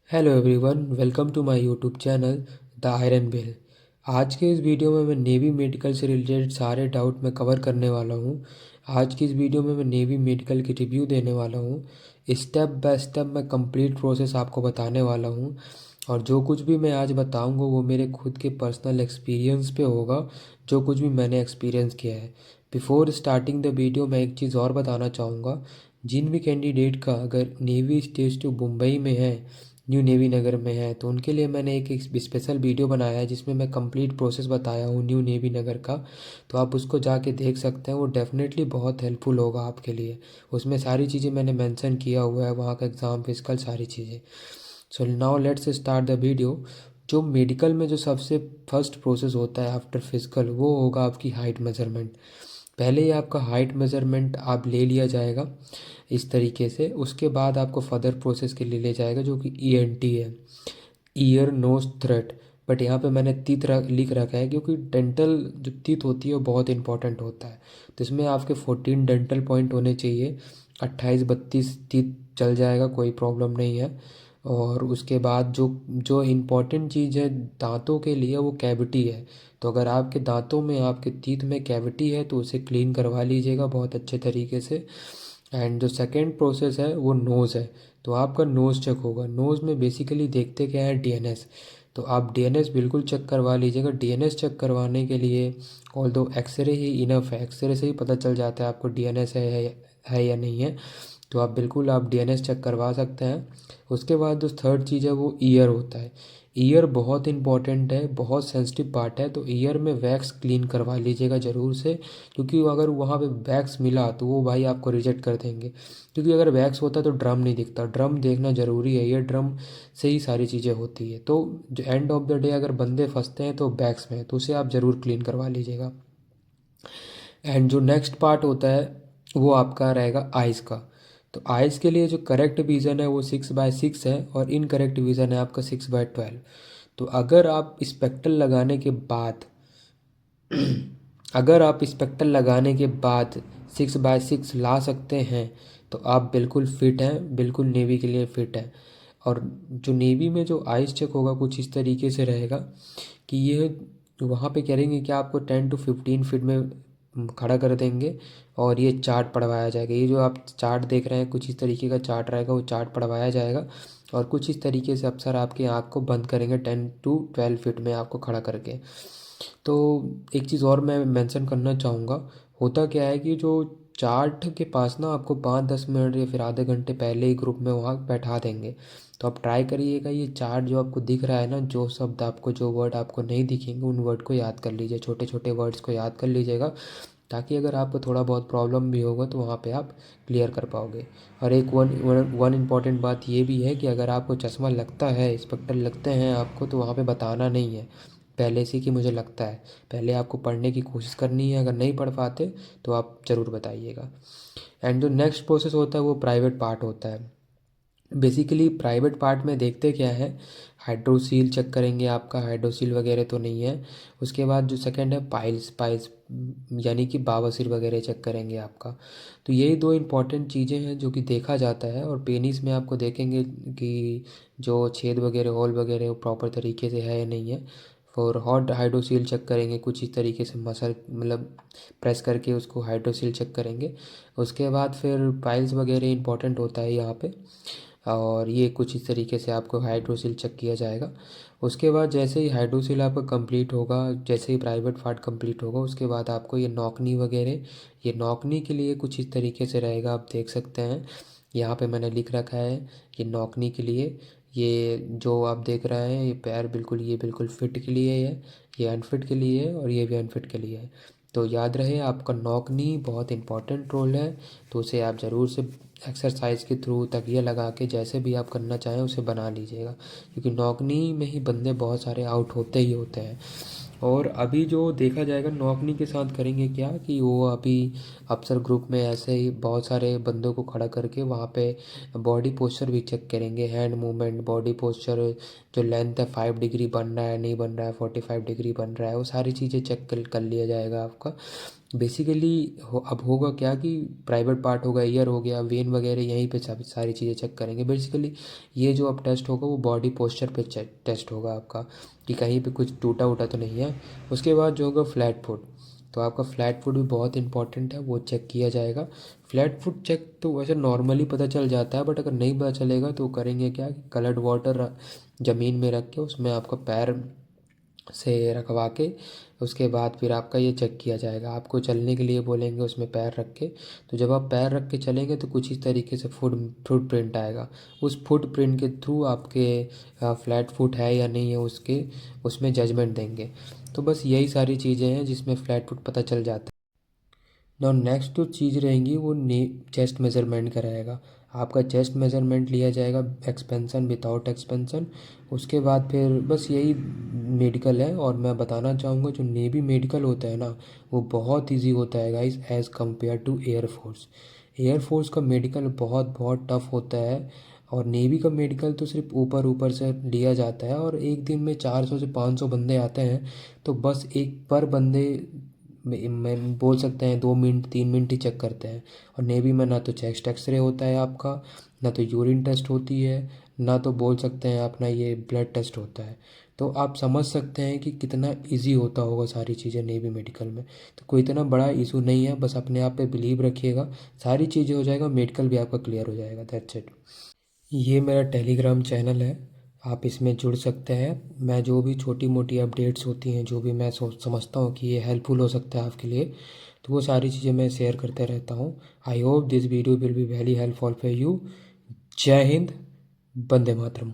Hello everyone, welcome to my YouTube channel the Iron Bell. आज के इस video में मैं नेवी मेडिकल से रिलेटेड सारे डाउट मैं कवर करने वाला हूँ। आज की इस वीडियो में मैं नेवी मेडिकल की रिव्यू देने वाला हूँ। स्टेप बाय स्टेप मैं कंप्लीट प्रोसेस आपको बताने वाला हूँ। और जो कुछ भी मैं आज बताऊँगा वो मेरे खुद के पर्सनल एक्सपीरियंस पे होगा, जो कुछ भी मैंने एक्सपीरियंस किया है। बिफोर स्टार्टिंग द वीडियो मैं एक चीज़ और बताना चाहूँगा। जिन भी कैंडिडेट का अगर नेवी स्टेज टू मुंबई में है, न्यू नेवी नगर में है, तो उनके लिए मैंने एक स्पेशल वीडियो बनाया है जिसमें मैं कंप्लीट प्रोसेस बताया हूँ न्यू नेवी नगर का। तो आप उसको जाके देख सकते हैं, वो डेफिनेटली बहुत हेल्पफुल होगा आपके लिए। उसमें सारी चीज़ें मैंने मेंशन किया हुआ है, वहाँ का एग्ज़ाम फिजिकल सारी चीज़ें। So now let's start the video. जो मेडिकल में जो सबसे फर्स्ट प्रोसेस होता है आफ्टर फिजिकल, वो होगा आपकी हाइट मेजरमेंट। पहले ही आपका हाइट मेजरमेंट आप ले लिया जाएगा इस तरीके से। उसके बाद आपको फर्दर प्रोसेस के लिए ले जाएगा जो कि ईएनटी है, ईयर नोज थ्रोट। बट यहाँ पे मैंने तीत लिख रखा है क्योंकि डेंटल जो तीत होती है वो बहुत इंपॉर्टेंट होता है। तो इसमें आपके 14 डेंटल पॉइंट होने चाहिए। 28-32 तीत चल जाएगा, कोई प्रॉब्लम नहीं है। और उसके बाद जो जो इम्पॉर्टेंट चीज़ है दांतों के लिए, वो कैविटी है। तो अगर आपके दांतों में, आपके तीत में कैविटी है तो उसे क्लीन करवा लीजिएगा बहुत अच्छे तरीके से। एंड जो सेकेंड प्रोसेस है वो नोज़ है। तो आपका नोज़ चेक होगा। नोज़ में बेसिकली देखते क्या है, डीएनएस। तो आप डीएनएस बिल्कुल चेक करवा लीजिएगा। डीएनएस चेक करवाने के लिए ऑल दो एक्सरे ही इनफ है, एक्सरे से ही पता चल जाता है आपको डीएनएस है या नहीं है। तो आप बिल्कुल आप डीएनएस चेक करवा सकते हैं। उसके बाद जो थर्ड चीज़ है वो ईयर होता है। ईयर बहुत इंपॉर्टेंट है, बहुत सेंसिटिव पार्ट है। तो ईयर में वैक्स क्लीन करवा लीजिएगा ज़रूर से, क्योंकि अगर वहाँ पे वैक्स मिला तो वो भाई आपको रिजेक्ट कर देंगे। क्योंकि अगर वैक्स होता तो ड्रम नहीं दिखता, ड्रम देखना ज़रूरी है। ये ड्रम से ही सारी चीज़ें होती है। तो जो एंड ऑफ द डे अगर बंदे फंसते हैं तो वैक्स में, तो उसे आप ज़रूर क्लीन करवा लीजिएगा। एंड जो नेक्स्ट पार्ट होता है वो आपका रहेगा आइज़ का। तो आइज़ के लिए जो करेक्ट विज़न है वो 6/6 है, और इनकरेक्ट विज़न है आपका 6/12। तो अगर आप स्पेक्ट्रल लगाने के बाद 6/6 ला सकते हैं तो आप बिल्कुल फिट हैं, बिल्कुल नेवी के लिए फिट हैं। और जो नेवी में जो आइस चेक होगा कुछ इस तरीके से रहेगा कि ये वहाँ पे करेंगे कि आपको 10 to 15 फीट में खड़ा कर देंगे, और ये चार्ट पढ़वाया जाएगा। ये जो आप चार्ट देख रहे हैं कुछ इस तरीके का चार्ट रहेगा, वो चार्ट पढ़वाया जाएगा। और कुछ इस तरीके से अफसर आपकी आँख को बंद करेंगे 10 to 12 फीट में आपको खड़ा करके। तो एक चीज़ और मैं मेंशन करना चाहूँगा। होता क्या है कि जो चार्ट के पास ना आपको 5-10 मिनट या फिर आधे घंटे पहले ही ग्रुप में वहाँ बैठा देंगे। तो आप ट्राई करिएगा, ये चार्ट जो आपको दिख रहा है ना, जो शब्द आपको, जो वर्ड आपको नहीं दिखेंगे उन वर्ड को याद कर लीजिए, छोटे छोटे वर्ड्स को याद कर लीजिएगा, ताकि अगर आपको थोड़ा बहुत प्रॉब्लम भी होगा तो वहाँ पे आप क्लियर कर पाओगे। और एक वन वन वन इम्पॉर्टेंट बात ये भी है कि अगर आपको चश्मा लगता है, स्पेक्टेकल लगते हैं आपको, तो वहाँ पे बताना नहीं है पहले से कि मुझे लगता है। पहले आपको पढ़ने की कोशिश करनी है, अगर नहीं पढ़ पाते तो आप ज़रूर बताइएगा। एंड जो नेक्स्ट प्रोसेस होता है वो प्राइवेट पार्ट होता है। बेसिकली प्राइवेट पार्ट में देखते क्या है, हाइड्रोसील चेक करेंगे, आपका हाइड्रोसील वगैरह तो नहीं है। उसके बाद जो सेकंड है पाइल्स, पाइल्स यानी कि बावसीर वगैरह चेक करेंगे आपका। तो यही दो इंपॉर्टेंट चीज़ें हैं जो कि देखा जाता है। और पेनिस में आपको देखेंगे कि जो छेद वगैरह, होल वगैरह वो प्रॉपर तरीके से है या नहीं है। और हॉट हाइड्रोसील चेक करेंगे कुछ इस तरीके से, मसल मतलब प्रेस करके उसको हाइड्रोसील चेक करेंगे। उसके बाद फिर पाइल्स वगैरह इंपॉर्टेंट होता है यहाँ पे। और ये कुछ इस तरीके से आपको हाइड्रोसील चेक किया जाएगा। उसके बाद जैसे ही हाइड्रोसील आपका कंप्लीट होगा, जैसे ही प्राइवेट पार्ट कंप्लीट होगा, उसके बाद आपको ये नौकनी वगैरह, ये नौकनी के लिए कुछ इस तरीके से रहेगा, आप देख सकते हैं। यहाँ पे मैंने लिख रखा है ये नौकनी के लिए। ये जो आप देख रहे हैं ये पैर बिल्कुल, ये बिल्कुल फिट के लिए है, ये अनफिट के लिए है, और ये भी अनफिट के लिए है। तो याद रहे आपका नौकनी बहुत इंपॉर्टेंट रोल है। तो उसे आप ज़रूर से एक्सरसाइज के थ्रू, तकिया लगा के, जैसे भी आप करना चाहें उसे बना लीजिएगा, क्योंकि नौकनी में ही बंदे बहुत सारे आउट होते ही होते हैं। और अभी जो देखा जाएगा नौकनी के साथ करेंगे क्या कि वो अभी अफसर ग्रुप में ऐसे ही बहुत सारे बंदों को खड़ा करके वहाँ पे बॉडी पोस्चर भी चेक करेंगे, हैंड मूवमेंट, बॉडी पोस्चर, जो लेंथ है 5 डिग्री बन रहा है नहीं बन रहा है, 45 डिग्री बन रहा है, वो सारी चीज़ें चेक कर लिया जाएगा आपका। बेसिकली अब होगा क्या कि प्राइवेट पार्ट होगा, ईयर हो गया, वेन वगैरह, यहीं पे सारी चीज़ें चेक करेंगे। बेसिकली ये जो अब टेस्ट होगा वो बॉडी पोस्चर पे टेस्ट होगा आपका, कि कहीं पे कुछ टूटा उटा तो नहीं है। उसके बाद जो होगा फ्लैट फुट, तो आपका फ्लैट फुट भी बहुत इंपॉर्टेंट है, वो चेक किया जाएगा। फ्लैट फुट चेक तो वैसे नॉर्मली पता चल जाता है, बट अगर नहीं पता चलेगा तो करेंगे क्या कि कलर्ड वाटर ज़मीन में रख के उसमें आपका पैर से रखवा के उसके बाद फिर आपका ये चेक किया जाएगा। आपको चलने के लिए बोलेंगे उसमें पैर रख के, तो जब आप पैर रख के चलेंगे तो कुछ इस तरीके से फुट प्रिंट आएगा। उस फुट प्रिंट के थ्रू आपके फ्लैट फुट है या नहीं है उसके उसमें जजमेंट देंगे। तो बस यही सारी चीज़ें हैं जिसमें फ्लैट फुट पता चल जाता है। नाउ नेक्स्ट जो चीज़ रहेंगी वो चेस्ट मेज़रमेंट का रहेगा। आपका चेस्ट मेज़रमेंट लिया जाएगा, एक्सपेंसन विदाउट एक्सपेंसन। उसके बाद फिर बस यही मेडिकल है। और मैं बताना चाहूँगा जो नेवी मेडिकल होता है ना, वो बहुत इजी होता है guys as compared to air force. Air force का मेडिकल बहुत बहुत टफ होता है, और नेवी का मेडिकल तो सिर्फ ऊपर ऊपर से लिया जाता है, और एक दिन में 400 से 500 बंदे आते हैं, तो बस एक पर बंदे मैं बोल सकते हैं 2 मिनट 3 मिनट ही चेक करते हैं। और नेवी में ना तो चेस्ट एक्सरे होता है आपका, ना तो यूरिन टेस्ट होती है, ना तो बोल सकते हैं अपना ये ब्लड टेस्ट होता है। तो आप समझ सकते हैं कि कितना इजी होता होगा सारी चीज़ें नेवी मेडिकल में। तो कोई इतना बड़ा इशू नहीं है, बस अपने आप पे बिलीव रखिएगा, सारी चीज़ें हो जाएगा, मेडिकल भी आपका क्लियर हो जाएगा। That's it. ये मेरा टेलीग्राम चैनल है, आप इसमें जुड़ सकते हैं। मैं जो भी छोटी मोटी अपडेट्स होती हैं, जो भी मैं सोच समझता हूँ कि ये हेल्पफुल हो सकता है आपके लिए, तो वो सारी चीज़ें मैं शेयर करते रहता हूँ। I hope this video will be very helpful for you. जय हिंद, वंदे मातरम।